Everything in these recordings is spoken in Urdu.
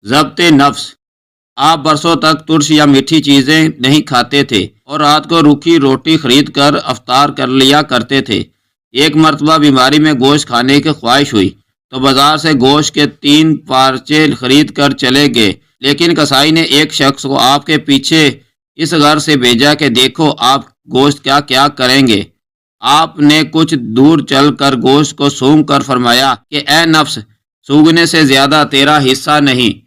ضبط نفس۔ آپ برسوں تک ترش یا میٹھی چیزیں نہیں کھاتے تھے اور رات کو روکھی روٹی خرید کر افطار کر لیا کرتے تھے۔ ایک مرتبہ بیماری میں گوشت کھانے کی خواہش ہوئی تو بازار سے گوشت کے 3 پارچے خرید کر چلے گئے، لیکن کسائی نے ایک شخص کو آپ کے پیچھے اس غرض سے بھیجا کہ دیکھو آپ گوشت کیا کریں گے۔ آپ نے کچھ دور چل کر گوشت کو سونگھ کر فرمایا کہ اے نفس، سونگھنے سے زیادہ تیرا حصہ نہیں۔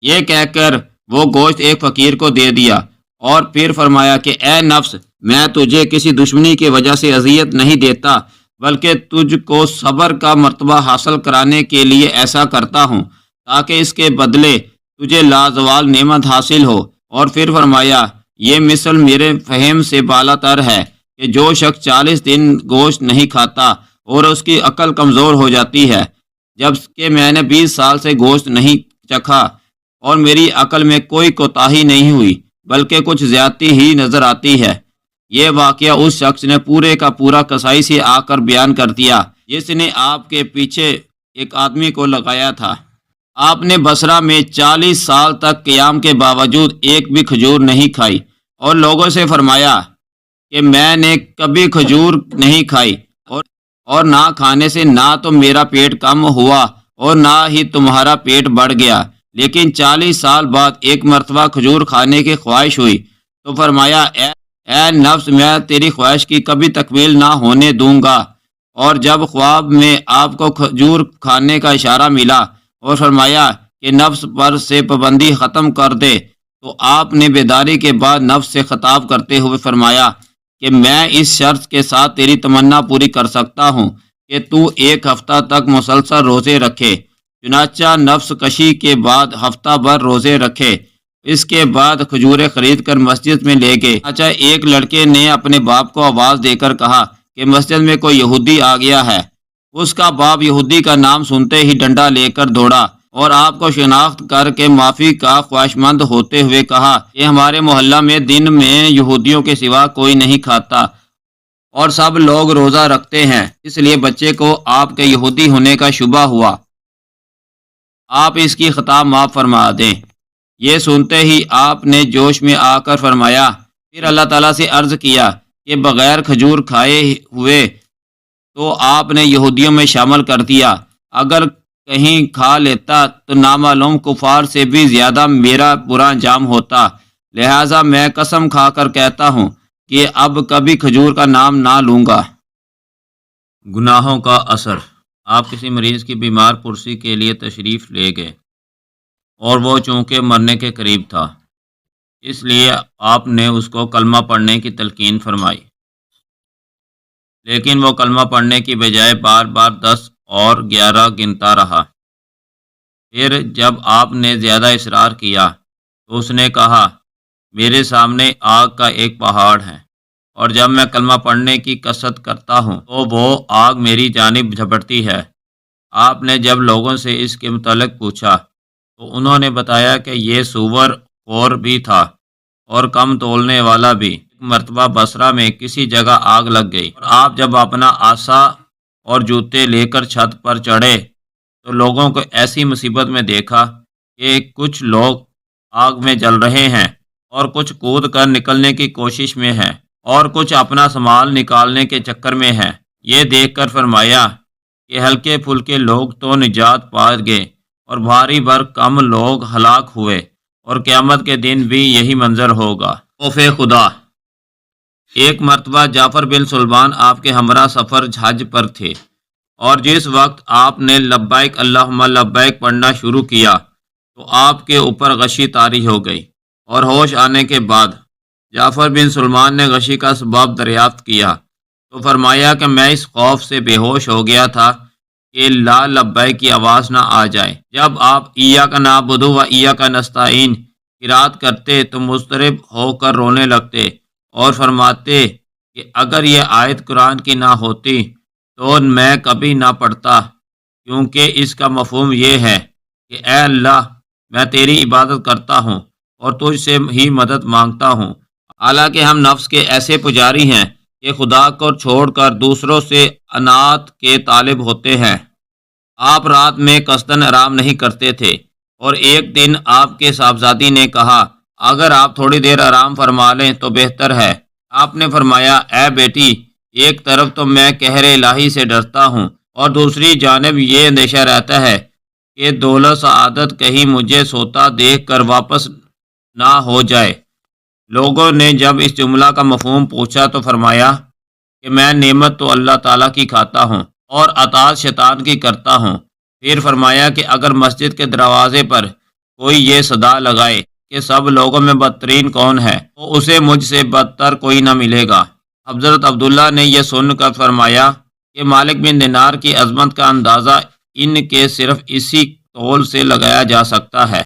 یہ کہہ کر وہ گوشت ایک فقیر کو دے دیا اور پھر فرمایا کہ اے نفس، میں تجھے کسی دشمنی کی وجہ سے اذیت نہیں دیتا، بلکہ تجھ کو صبر کا مرتبہ حاصل کرانے کے لیے ایسا کرتا ہوں تاکہ اس کے بدلے تجھے لازوال نعمت حاصل ہو۔ اور پھر فرمایا یہ مثل میرے فہم سے بالا تر ہے کہ جو شخص 40 دن گوشت نہیں کھاتا اور اس کی عقل کمزور ہو جاتی ہے، جب کہ میں نے 20 سال سے گوشت نہیں چکھا اور میری عقل میں کوئی کوتاہی نہیں ہوئی بلکہ کچھ زیادتی ہی نظر آتی ہے۔ یہ واقعہ اس شخص نے پورے کا پورا کسائی سے آ کر بیان کر دیا جس نے آپ کے پیچھے ایک آدمی کو لگایا تھا۔ آپ نے بصرہ میں 40 سال تک قیام کے باوجود ایک بھی کھجور نہیں کھائی اور لوگوں سے فرمایا کہ میں نے کبھی کھجور نہیں کھائی اور نہ کھانے سے نہ تو میرا پیٹ کم ہوا اور نہ ہی تمہارا پیٹ بڑھ گیا، لیکن 40 سال بعد ایک مرتبہ کھجور کھانے کی خواہش ہوئی تو فرمایا اے نفس، میں تیری خواہش کی کبھی تکمیل نہ ہونے دوں گا۔ اور جب خواب میں آپ کو کھجور کھانے کا اشارہ ملا اور فرمایا کہ نفس پر سے پابندی ختم کر دے، تو آپ نے بیداری کے بعد نفس سے خطاب کرتے ہوئے فرمایا کہ میں اس شرط کے ساتھ تیری تمنا پوری کر سکتا ہوں کہ تو 1 ہفتہ تک مسلسل روزے رکھے۔ چنانچہ نفس کشی کے بعد ہفتہ بھر روزے رکھے، اس کے بعد کھجوریں خرید کر مسجد میں لے گئے۔ چنانچہ ایک لڑکے نے اپنے باپ کو آواز دے کر کہا کہ مسجد میں کوئی یہودی آ گیا ہے۔ اس کا باپ یہودی کا نام سنتے ہی ڈنڈا لے کر دوڑا اور آپ کو شناخت کر کے معافی کا خواہشمند ہوتے ہوئے کہا کہ ہمارے محلہ میں دن میں یہودیوں کے سوا کوئی نہیں کھاتا اور سب لوگ روزہ رکھتے ہیں، اس لیے بچے کو آپ کے یہودی ہونے کا شبہ ہوا، آپ اس کی خطا معاف فرما دیں۔ یہ سنتے ہی آپ نے جوش میں آ کر فرمایا، پھر اللہ تعالیٰ سے عرض کیا کہ بغیر کھجور کھائے ہوئے تو آپ نے یہودیوں میں شامل کر دیا، اگر کہیں کھا لیتا تو نامعلوم کفار سے بھی زیادہ میرا برا انجام ہوتا، لہٰذا میں قسم کھا کر کہتا ہوں کہ اب کبھی کھجور کا نام نہ لوں گا۔ گناہوں کا اثر۔ آپ کسی مریض کی بیمار پرسی کے لیے تشریف لے گئے اور وہ چونکہ مرنے کے قریب تھا، اس لیے آپ نے اس کو کلمہ پڑھنے کی تلقین فرمائی، لیکن وہ کلمہ پڑھنے کی بجائے بار بار 10 اور 11 گنتا رہا۔ پھر جب آپ نے زیادہ اصرار کیا تو اس نے کہا میرے سامنے آگ کا ایک پہاڑ ہے اور جب میں کلمہ پڑھنے کی کثرت کرتا ہوں تو وہ آگ میری جانب جھپٹتی ہے۔ آپ نے جب لوگوں سے اس کے متعلق پوچھا تو انہوں نے بتایا کہ یہ سور خور بھی تھا اور کم تولنے والا بھی۔ ایک مرتبہ بصرہ میں کسی جگہ آگ لگ گئی اور آپ جب اپنا عصا اور جوتے لے کر چھت پر چڑھے تو لوگوں کو ایسی مصیبت میں دیکھا کہ کچھ لوگ آگ میں جل رہے ہیں اور کچھ کود کر نکلنے کی کوشش میں ہیں اور کچھ اپنا سامان نکالنے کے چکر میں ہیں۔ یہ دیکھ کر فرمایا کہ ہلکے پھلکے لوگ تو نجات پا گئے اور بھاری بھر کم لوگ ہلاک ہوئے، اور قیامت کے دن بھی یہی منظر ہوگا۔ خوف خدا۔ ایک مرتبہ جعفر بن سلمان آپ کے ہمراہ سفر حج پر تھے اور جس وقت آپ نے لبیک اللہم لبیک پڑھنا شروع کیا تو آپ کے اوپر غشی طاری ہو گئی، اور ہوش آنے کے بعد جعفر بن سلمان نے غشی کا سبب دریافت کیا تو فرمایا کہ میں اس خوف سے بے ہوش ہو گیا تھا کہ لا لبیک کی آواز نہ آ جائے۔ جب آپ ایاک نعبد و ایاک نستعین قرات کرتے تو مضطرب ہو کر رونے لگتے اور فرماتے کہ اگر یہ آیت قرآن کی نہ ہوتی تو میں کبھی نہ پڑھتا، کیونکہ اس کا مفہوم یہ ہے کہ اے اللہ، میں تیری عبادت کرتا ہوں اور تجھ سے ہی مدد مانگتا ہوں، حالانکہ ہم نفس کے ایسے پجاری ہیں کہ خدا کو چھوڑ کر دوسروں سے انات کے طالب ہوتے ہیں۔ آپ رات میں قصداً آرام نہیں کرتے تھے، اور ایک دن آپ کے صاحبزادی نے کہا اگر آپ تھوڑی دیر آرام فرما لیں تو بہتر ہے۔ آپ نے فرمایا اے بیٹی، ایک طرف تو میں قہر الہی سے ڈرتا ہوں اور دوسری جانب یہ اندیشہ رہتا ہے کہ دولت سعادت کہیں مجھے سوتا دیکھ کر واپس نہ ہو جائے۔ لوگوں نے جب اس جملہ کا مفہوم پوچھا تو فرمایا کہ میں نعمت تو اللہ تعالیٰ کی کھاتا ہوں اور اطاعت شیطان کی کرتا ہوں۔ پھر فرمایا کہ اگر مسجد کے دروازے پر کوئی یہ صدا لگائے کہ سب لوگوں میں بدترین کون ہے تو اسے مجھ سے بدتر کوئی نہ ملے گا۔ حضرت عبداللہ نے یہ سن کر فرمایا کہ مالک بن دینار کی عظمت کا اندازہ ان کے صرف اسی قول سے لگایا جا سکتا ہے۔